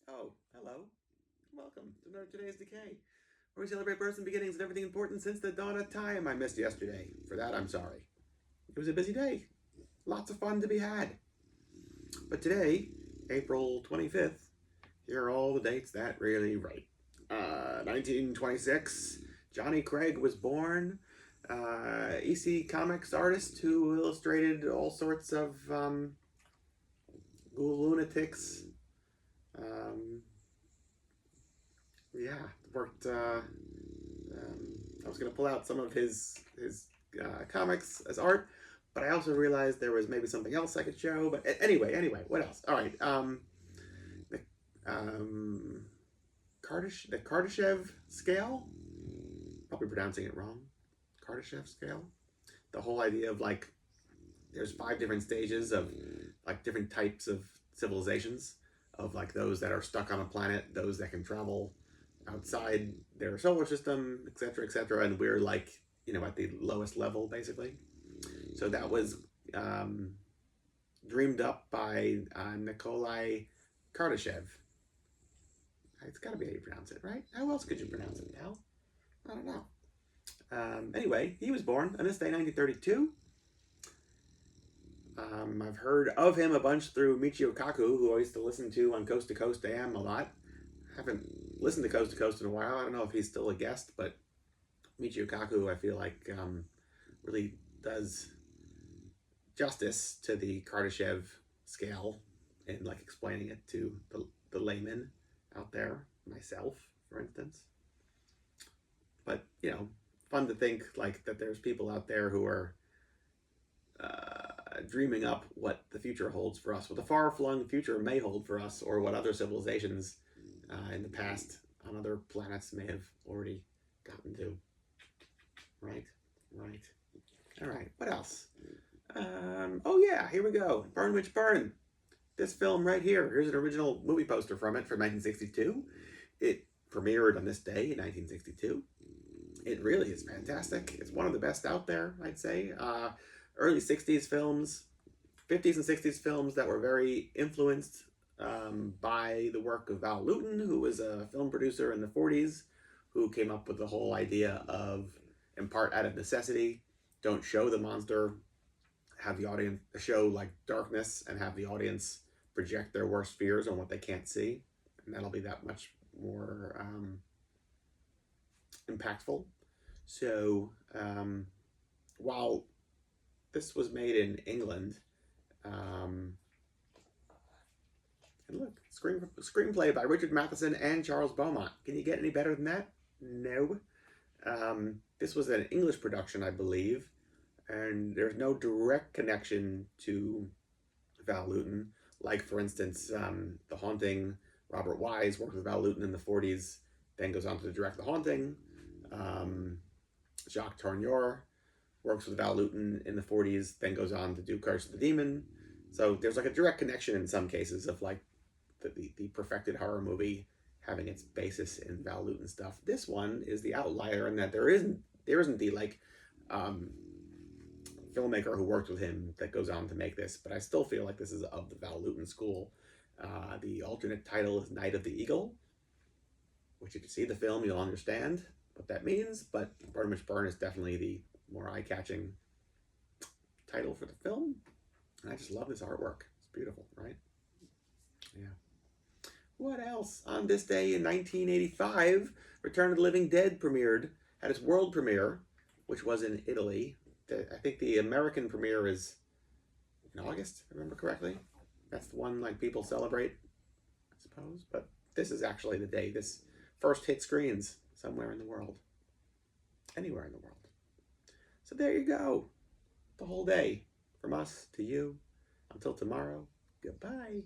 Oh, hello. Welcome to another Today's Decay, where we celebrate births and beginnings and everything important since the dawn of time. I missed yesterday. For that, I'm sorry. It was a busy day. Lots of fun to be had. But today, April 25th, here are all the dates that really right. 1926, Johnny Craig was born. EC Comics artist who illustrated all sorts of lunatics. Um, yeah, worked. I was going to pull out some of his comics as art, but I also realized there was maybe something else I could show. But anyway, what else? All right, the um, the Kardashev scale. Probably pronouncing it wrong. Kardashev scale. The whole idea of like there's 5 different stages of like different types of civilizations, of like those that are stuck on a planet, those that can travel outside their solar system, etc., and we're like at the lowest level basically. So that was um, dreamed up by Nikolai Kardashev. It's got to be how you pronounce it, right? How else could you pronounce it, Al? I don't know. Anyway, he was born on this day, 1932. I've heard of him a bunch through Michio Kaku, who I used to listen to on Coast to Coast AM a lot. I haven't listened to Coast to Coast in a while. I don't know if he's still a guest, but Michio Kaku, I feel like, really does justice to the Kardashev scale in like explaining it to the layman out there, myself, for instance. But fun to think like that there's people out there who are dreaming up what the future holds for us, what the far-flung future may hold for us, or what other civilizations in the past on other planets may have already gotten to. Right, right. All right, what else? Oh yeah, here we go. Burn Witch Burn. This film right here. Here's an original movie poster from it from 1962. It premiered on this day in 1962. It really is fantastic. It's one of the best out there, I'd say. Early 60s films, 50s and 60s films that were very influenced by the work of Val Lewton, who was a film producer in the 40s, who came up with the whole idea of, in part out of necessity, don't show the monster, have the audience show like darkness and have the audience project their worst fears on what they can't see. And that'll be that much more impactful. So while this was made in England, and look, screenplay by Richard Matheson and Charles Beaumont. Can you get any better than that? No. This was an English production, I believe, and there's no direct connection to Val Lewton. Like, for instance, The Haunting, Robert Wise worked with Val Lewton in the 40s, then goes on to direct The Haunting. Jacques Tourneur works with Val Lewton in the 40s, then goes on to do Curse of the Demon. So there's like a direct connection in some cases of like the perfected horror movie having its basis in Val Lewton stuff. This one is the outlier in that there isn't the like filmmaker who worked with him that goes on to make this, but I still feel like this is of the Val Lewton school. The alternate title is Night of the Eagle, which if you see the film, you'll understand what that means, but Burn Witch Burn is definitely the more eye-catching title for the film. And I just love this artwork. It's beautiful, right? Yeah. What else? On this day in 1985, Return of the Living Dead premiered, had its world premiere, which was in Italy. I think the American premiere is in August, if I remember correctly. That's the one like people celebrate, I suppose. But this is actually the day this first hit screens somewhere in the world. Anywhere in the world. So there you go. The whole day. From us to you. Until tomorrow. Goodbye.